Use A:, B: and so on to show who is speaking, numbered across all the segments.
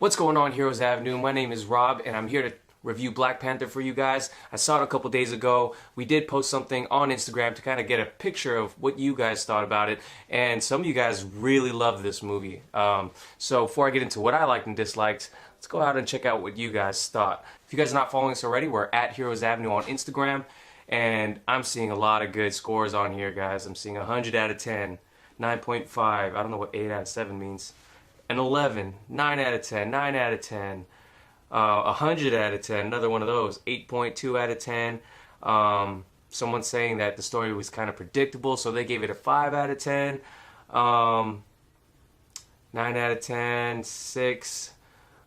A: What's going on, Heroes Avenue? My name is Rob, and I'm here to review Black Panther for you guys. I saw it a couple days ago. We did post something on Instagram to kind of get a picture of what you guys thought about it, and some of you guys really loved this movie. So before I get into what I liked and disliked, let's go out and check out what you guys thought. If you guys are not following us already, we're at Heroes Avenue on Instagram, and I'm seeing a lot of good scores on here, guys. I'm seeing 100 out of 10, 9.5, I don't know what 8 out of 7 means, an 11, 9 out of 10, 9 out of 10, 100 out of 10, another one of those, 8.2 out of 10. Someone saying that the story was kind of predictable, so they gave it a 5 out of 10. 9 out of 10, 6.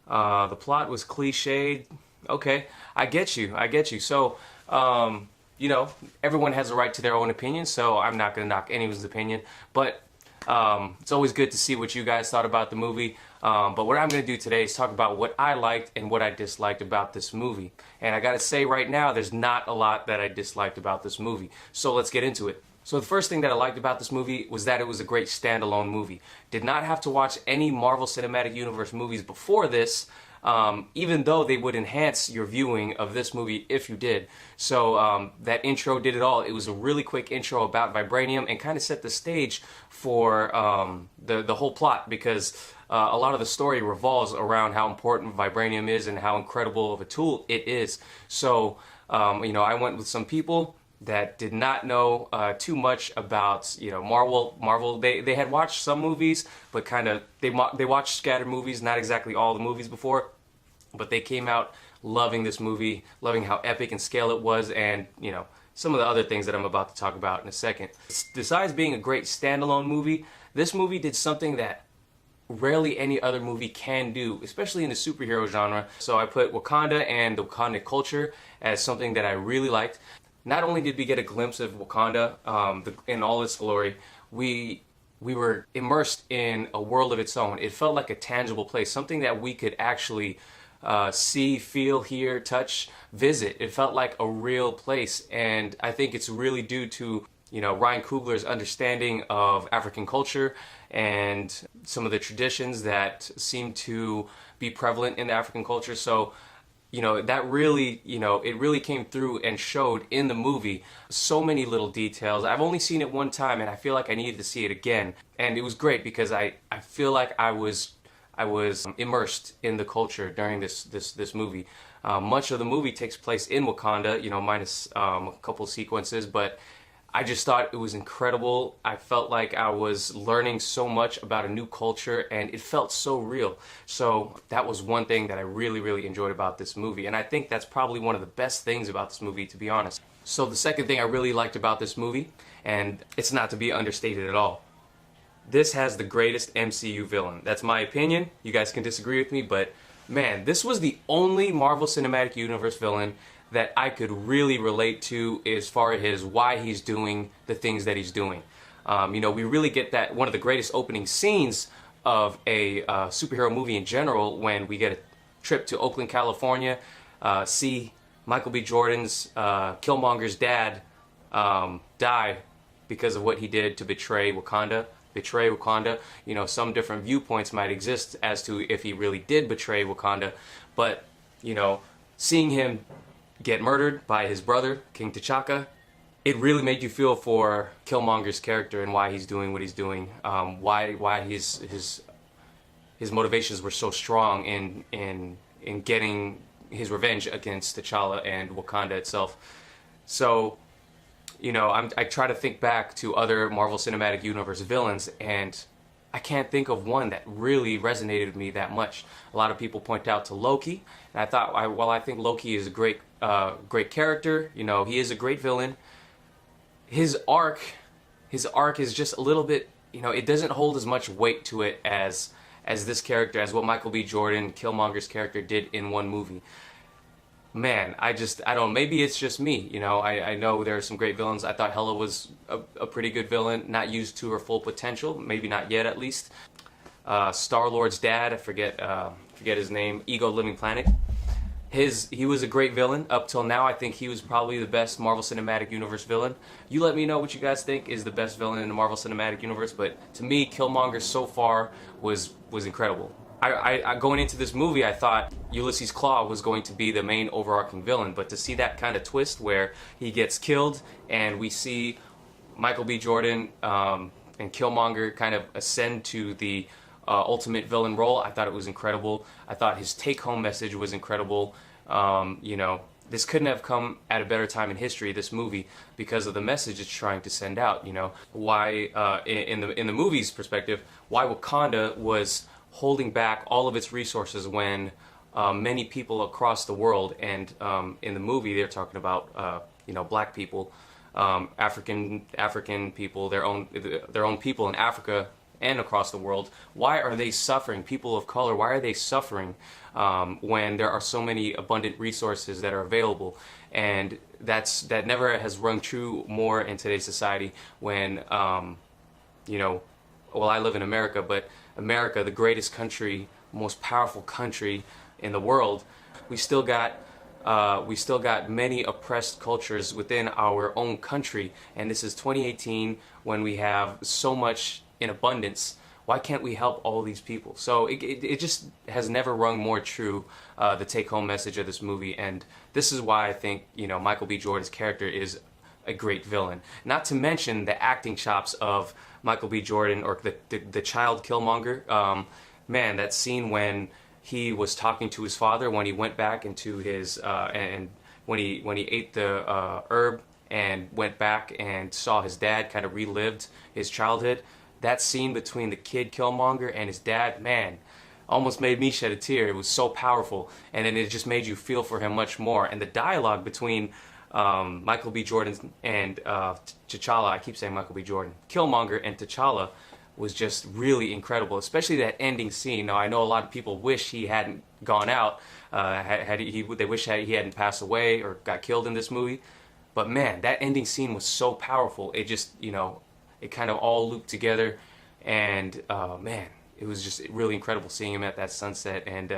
A: The plot was cliched. Okay, I get you. So, you know, everyone has a right to their own opinion, so I'm not going to knock anyone's opinion, but it's always good to see what you guys thought about the movie. But what I'm going to do today is talk about what I liked and what I disliked about this movie. And I got to say right now, there's not a lot that I disliked about this movie. So let's get into it. So the first thing that I liked about this movie was that it was a great standalone movie. Did not have to watch any Marvel Cinematic Universe movies before this, even though they would enhance your viewing of this movie if you did. So that intro did it all. It was a really quick intro about vibranium and kind of set the stage for the whole plot, because a lot of the story revolves around how important vibranium is and how incredible of a tool it is. So you know, I went with some people that did not know too much about, you know, Marvel. They had watched some movies, but kind of they watched scattered movies, not exactly all the movies before, but they came out loving this movie, loving how epic in scale it was, and you know, some of the other things that I'm about to talk about in a second. Besides being a great standalone movie, this movie did something that rarely any other movie can do, especially in the superhero genre. So I put Wakanda and the Wakanda culture as something that I really liked. Not only did we get a glimpse of Wakanda in all its glory, we were immersed in a world of its own. It felt like a tangible place, something that we could actually see, feel, hear, touch, visit. It felt like a real place, and I think it's really due to, you know, Ryan Coogler's understanding of African culture and some of the traditions that seem to be prevalent in the African culture. So, you know, that really, you know, it really came through and showed in the movie. So many little details. I've only seen it one time, and I feel like I needed to see it again. And it was great because I feel like I was immersed in the culture during this movie. Much of the movie takes place in Wakanda, you know, minus a couple sequences, but I just thought it was incredible. I felt like I was learning so much about a new culture, and it felt so real. So that was one thing that I really enjoyed about this movie, and I think that's probably one of the best things about this movie, to be honest. So the second thing I really liked about this movie, and it's not to be understated at all, this has the greatest MCU villain. That's my opinion. You guys can disagree with me, but man, this was the only Marvel Cinematic Universe villain that I could really relate to as far as why he's doing the things that he's doing. You know, we really get that one of the greatest opening scenes of a superhero movie in general when we get a trip to Oakland, California, see Michael B. Jordan's Killmonger's dad die because of what he did to betray Wakanda. You know, some different viewpoints might exist as to if he really did betray Wakanda, but, you know, seeing him get murdered by his brother, King T'Chaka, it really made you feel for Killmonger's character and why he's doing what he's doing, why his motivations were so strong in getting his revenge against T'Challa and Wakanda itself. So, you know, I try to think back to other Marvel Cinematic Universe villains, and I can't think of one that really resonated with me that much. A lot of people point out to Loki, and I thought, while I think Loki is a great character, you know, he is a great villain. His arc is just a little bit, you know, it doesn't hold as much weight to it as this character, as what Michael B. Jordan, Killmonger's character, did in one movie. Man, I don't know, maybe it's just me, you know, I know there are some great villains. I thought Hela was a pretty good villain, not used to her full potential, maybe not yet at least. Star-Lord's dad, I forget his name, Ego Living Planet. He was a great villain up till now. I think he was probably the best Marvel Cinematic Universe villain. You let me know what you guys think is the best villain in the Marvel Cinematic Universe, but to me, Killmonger so far was incredible. going into this movie, I thought Ulysses Claw was going to be the main overarching villain, but to see that kind of twist where he gets killed and we see Michael B. Jordan and Killmonger kind of ascend to the ultimate villain role, I thought it was incredible. I thought his take-home message was incredible. You know, this couldn't have come at a better time in history, this movie, because of the message it's trying to send out. You know, why in the movie's perspective, why Wakanda was holding back all of its resources when many people across the world, and in the movie they're talking about you know, black people, African people, their own people in Africa and across the world. Why are they suffering? People of color, why are they suffering when there are so many abundant resources that are available? And that never has rung true more in today's society when you know, well, I live in America, but America, the greatest country, most powerful country in the world, we still got many oppressed cultures within our own country, and this is 2018 when we have so much in abundance. Why can't we help all these people? So it just has never rung more true, the take-home message of this movie, and this is why I think, you know, Michael B. Jordan's character is a great villain. Not to mention the acting chops of Michael B. Jordan, or the child Killmonger. Man, that scene when he was talking to his father, when he went back into his and when he ate the herb and went back and saw his dad, kind of relived his childhood. That scene between the kid Killmonger and his dad, man, almost made me shed a tear. It was so powerful, and then it just made you feel for him much more. And the dialogue between Michael B. Jordan and T'Challa, I keep saying Michael B. Jordan, Killmonger and T'Challa, was just really incredible, especially that ending scene. Now, I know a lot of people wish he hadn't gone out, they wish he hadn't passed away or got killed in this movie, but man, that ending scene was so powerful. It just, you know, it kind of all looped together, and man, it was just really incredible seeing him at that sunset, and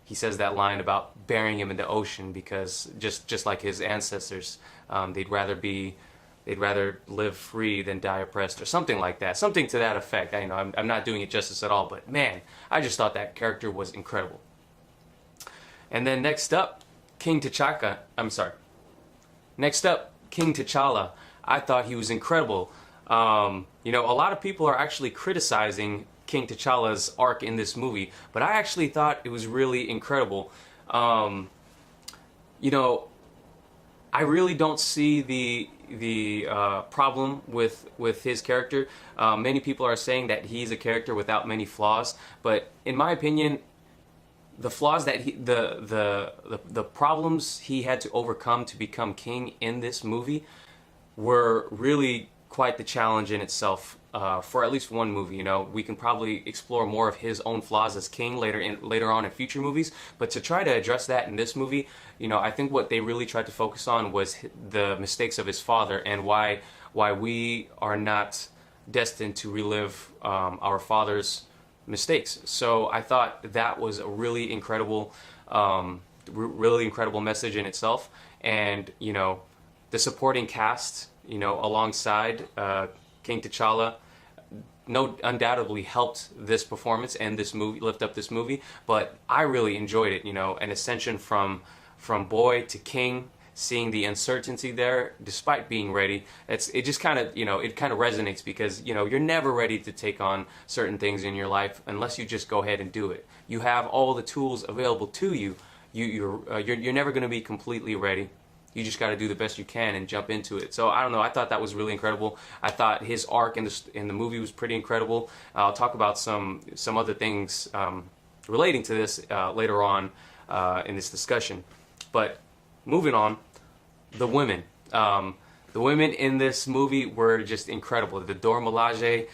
A: he says that line about burying him in the ocean because just like his ancestors, they'd rather live free than die oppressed, or something like that, something to that effect. You know, I'm not doing it justice at all, but man, I just thought that character was incredible. And then next up, King T'Chaka. Next up, King T'Challa. I thought he was incredible. You know, a lot of people are actually criticizing King T'Challa's arc in this movie, but I actually thought it was really incredible. You know, I really don't see the problem with his character. Many people are saying that he's a character without many flaws, but in my opinion, the flaws that the problems he had to overcome to become king in this movie were really quite the challenge in itself. For at least one movie, you know, we can probably explore more of his own flaws as king later on in future movies, but to try to address that in this movie, you know, I think what they really tried to focus on was the mistakes of his father, and why we are not destined to relive our father's mistakes. So I thought that was a really incredible message in itself, and you know, the supporting cast, you know, alongside King T'Challa, undoubtedly helped this performance and this movie, lift up this movie. But I really enjoyed it. You know, an ascension from boy to king, seeing the uncertainty there, despite being ready. It just kind of, you know, it kind of resonates, because you know, you're never ready to take on certain things in your life unless you just go ahead and do it. You have all the tools available to you. You're never going to be completely ready. You just got to do the best you can and jump into it. So I don't know. I thought that was really incredible. I thought his arc in the movie was pretty incredible. I'll talk about some other things relating to this later on in this discussion. But moving on, the women. The women in this movie were just incredible. The Dora Milaje.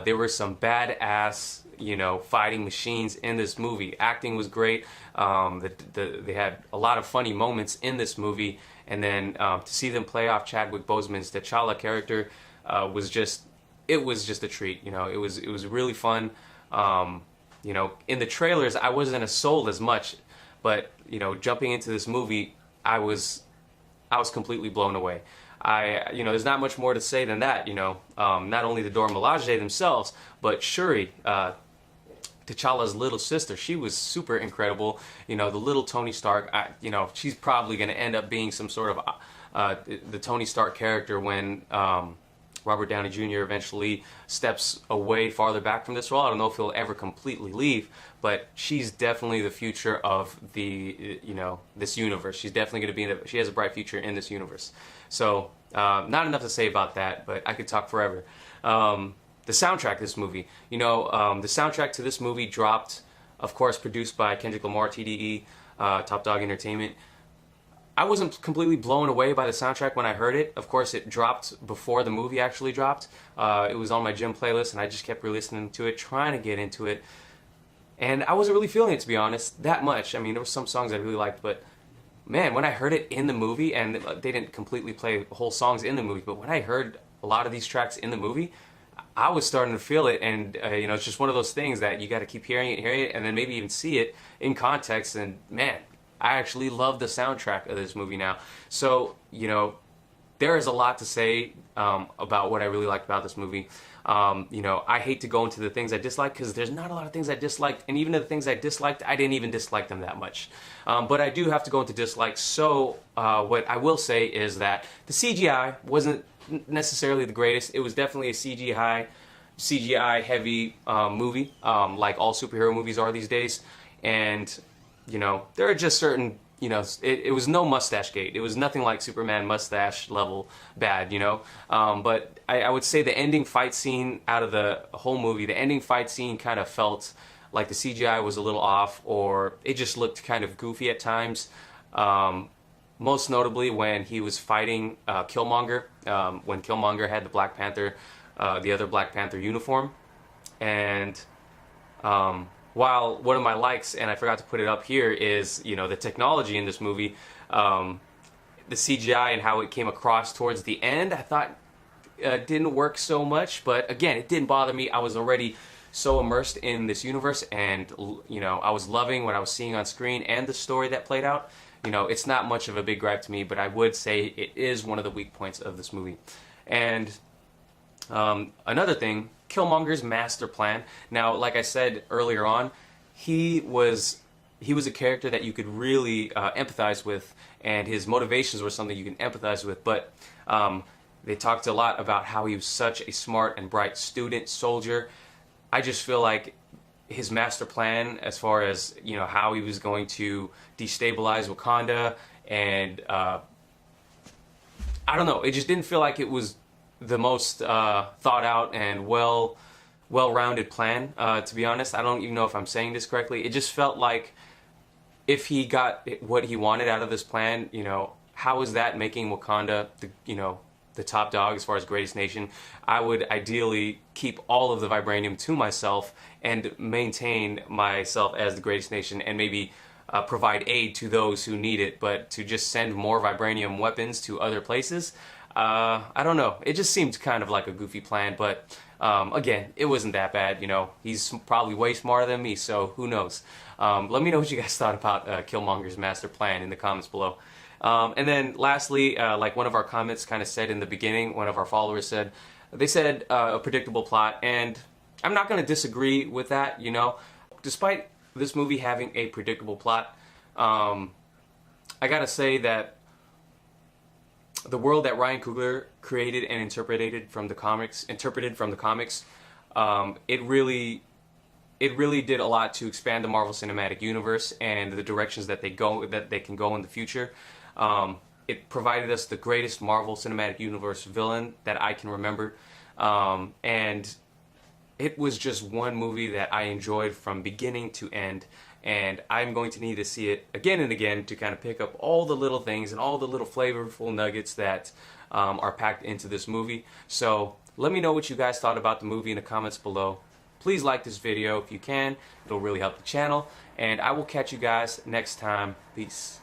A: There were some badass, you know, fighting machines in this movie. Acting was great. They had a lot of funny moments in this movie, and then to see them play off Chadwick Boseman's T'Challa character was just a treat. You know, it was really fun. You know, in the trailers I wasn't as sold as much, but you know, jumping into this movie, I was completely blown away. You know, there's not much more to say than that. You know, not only the Dora Milaje themselves, but Shuri, T'Challa's little sister, she was super incredible. You know, the little Tony Stark, you know, she's probably going to end up being some sort of the Tony Stark character when Robert Downey Jr. eventually steps away farther back from this role. I don't know if he'll ever completely leave, but she's definitely the future of the, you know, this universe. She's definitely going to be she has a bright future in this universe. So not enough to say about that, but I could talk forever. The soundtrack of this movie, you know, the soundtrack to this movie dropped, of course, produced by Kendrick Lamar, TDE, Top Dog Entertainment. I wasn't completely blown away by the soundtrack when I heard it. Of course, it dropped before the movie actually dropped. It was on my gym playlist, and I just kept re-listening to it, trying to get into it. And I wasn't really feeling it, to be honest, that much. I mean, there were some songs I really liked, but man, when I heard it in the movie, and they didn't completely play whole songs in the movie, but when I heard a lot of these tracks in the movie, I was starting to feel it, and you know, it's just one of those things that you got to keep hearing it, and then maybe even see it in context. And man, I actually love the soundtrack of this movie now. So, you know, there is a lot to say about what I really liked about this movie. You know, I hate to go into the things I dislike because there's not a lot of things I disliked, and even the things I disliked, I didn't even dislike them that much. But I do have to go into dislikes. So what I will say is that the CGI wasn't necessarily the greatest. It was definitely a CGI heavy movie, like all superhero movies are these days. And you know, there are just certain, you know, it was no mustache gate. It was nothing like Superman mustache level bad, you know. But I would say the ending fight scene out of the whole movie, the ending fight scene kind of felt like the CGI was a little off, or it just looked kind of goofy at times. Most notably when he was fighting Killmonger, when Killmonger had the Black Panther, the other Black Panther uniform. And while one of my likes, and I forgot to put it up here, is, you know, the technology in this movie, the CGI and how it came across towards the end, I thought didn't work so much. But again, it didn't bother me. I was already so immersed in this universe, and you know, I was loving what I was seeing on screen and the story that played out. You know, it's not much of a big gripe to me, but I would say it is one of the weak points of this movie. And another thing, Killmonger's master plan. Now, like I said earlier on, he was a character that you could really empathize with, and his motivations were something you can empathize with. But they talked a lot about how he was such a smart and bright student, soldier. I just feel like his master plan, as far as, you know, how he was going to destabilize Wakanda, and I don't know, it just didn't feel like it was the most thought out and well-rounded plan, to be honest. I don't even know if I'm saying this correctly. It just felt like if he got what he wanted out of this plan, you know, how is that making Wakanda the, you know, the top dog as far as greatest nation? I would ideally keep all of the vibranium to myself and maintain myself as the greatest nation, and maybe provide aid to those who need it. But to just send more vibranium weapons to other places, I don't know. It just seemed kind of like a goofy plan, but again, it wasn't that bad. You know, he's probably way smarter than me, so who knows? Let me know what you guys thought about Killmonger's master plan in the comments below. And then lastly, like one of our comments kind of said in the beginning, one of our followers said, they said a predictable plot, and I'm not going to disagree with that, you know. Despite this movie having a predictable plot, I gotta say that the world that Ryan Coogler created and interpreted from the comics, it really did a lot to expand the Marvel Cinematic Universe and the directions that they can go in the future. It provided us the greatest Marvel Cinematic Universe villain that I can remember, and it was just one movie that I enjoyed from beginning to end, and I'm going to need to see it again and again to kind of pick up all the little things and all the little flavorful nuggets that are packed into this movie. So let me know what you guys thought about the movie in the comments below. Please like this video if you can. It'll really help the channel, and I will catch you guys next time. Peace.